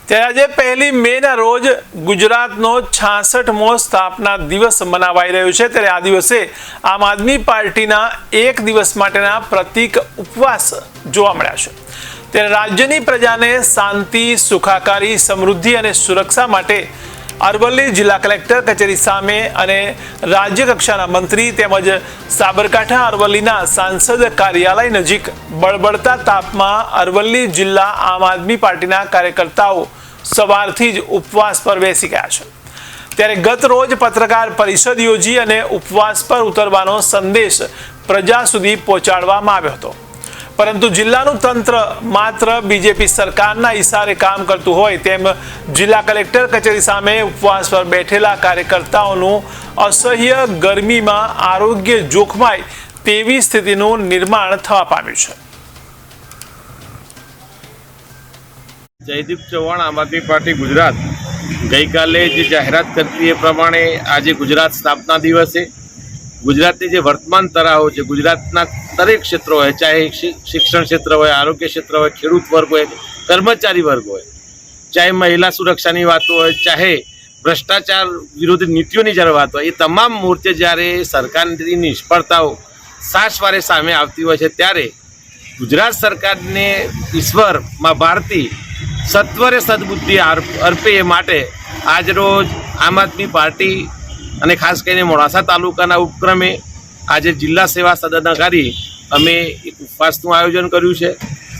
ત્યારે આજે 1 મેના રોજ ગુજરાતનો 66મો સ્થાપના દિવસ મનાવાઈ રહ્યો છે। ત્યારે આ દિવસે આમ આદમી પાર્ટીના એક દિવસ માટેના પ્રતીક ઉપવાસ જોવા મળ્યા છે। ત્યારે રાજ્યની પ્રજાને શાંતિ, સુખાકારી, સમૃદ્ધિ અને સુરક્ષા માટે અરવલ્લી જિલ્લા કલેક્ટર કચેરી સામે અને રાજ્ય કક્ષાના મંત્રી તેમજ સાબરકાંઠા અરવલ્લીના સાંસદ કાર્યાલય નજીક બળબડતા તાપમાં અરવલ્લી જિલ્લા આમ આદમી પાર્ટીના કાર્યકર્તાઓ સવારથી જ ઉપવાસ પર બેસી ગયા છે। ત્યારે ગત રોજ પત્રકાર પરિષદ યોજી અને ઉપવાસ પર ઉતરવાનો સંદેશ પ્રજા સુધી પહોંચાડવામાં આવ્યો હતો, પરંતુ જિલ્લાનું તંત્ર માત્ર બીજેપી સરકારના ઈશારે કામ કરતું હોય તેમ જિલ્લા કલેક્ટર કચેરી સામે ઉપવાસ પર બેઠેલા કાર્યકર્તાઓનું અસહ્ય ગરમીમાં આરોગ્ય જોખમાય તેવી સ્થિતિનું નિર્માણ થવા પામ્યું છે। જયદીપ ચૌહાણ આમ આદમી પાર્ટી ગુજરાત ગઈકાલે જે જાહેરાત કરતી એ પ્રમાણે આજે ગુજરાત સ્થાપના દિવસે ગુજરાતની જે વર્તમાન તરાહો છે, ગુજરાતના દરેક ક્ષેત્રો હોય, ચાહે શિક્ષણ ક્ષેત્ર હોય, આરોગ્ય ક્ષેત્ર હોય, ખેડૂત વર્ગ હોય, કર્મચારી વર્ગ હોય, ચાહે મહિલા સુરક્ષાની વાતો હોય, ચાહે ભ્રષ્ટાચાર વિરોધી નીતિઓની જ્યારે વાત હોય, એ તમામ મોરચે જ્યારે સરકારની નિષ્ફળતાઓ સાસવારે સામે આવતી હોય છે ત્યારે ગુજરાત સરકારને ઈશ્વર માં ભારતી સત્વરે સદબુદ્ધિ અર્પે એ માટે આજરોજ આમ આદમી પાર્ટી અને ખાસ કરીને મોડાસા તાલુકાના ઉપક્રમે આજે જિલ્લા સેવા સદન અમે એક ઉપવાસનું આયોજન કર્યું છે।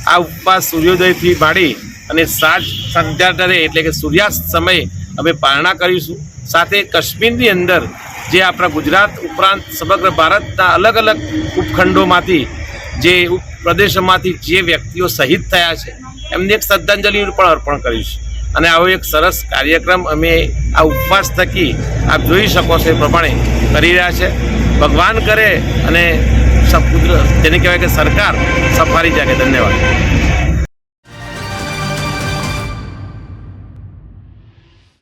આ ઉપવાસ સૂર્યોદયથી માંડી અને સંધ્યાદરે એટલે કે સૂર્યાસ્ત સમયે અમે પારણા કરીશું। સાથે કાશ્મીરની અંદર જે આપણા ગુજરાત ઉપરાંત સમગ્ર ભારતના અલગ અલગ ઉપખંડોમાંથી જે પ્રદેશોમાંથી જે વ્યક્તિઓ શહીદ થયા છે એમને એક શ્રદ્ધાંજલિ પણ અર્પણ કરીશું। અને આવો એક સરસ કાર્યક્રમ અમે આ ઉપવાસ થકી આપ જોઈ શકો છો એ પ્રમાણે કરી રહ્યા છે। ભગવાન કરે અને જેને કહેવાય કે સરકાર સફારી જાગે। ધન્યવાદ।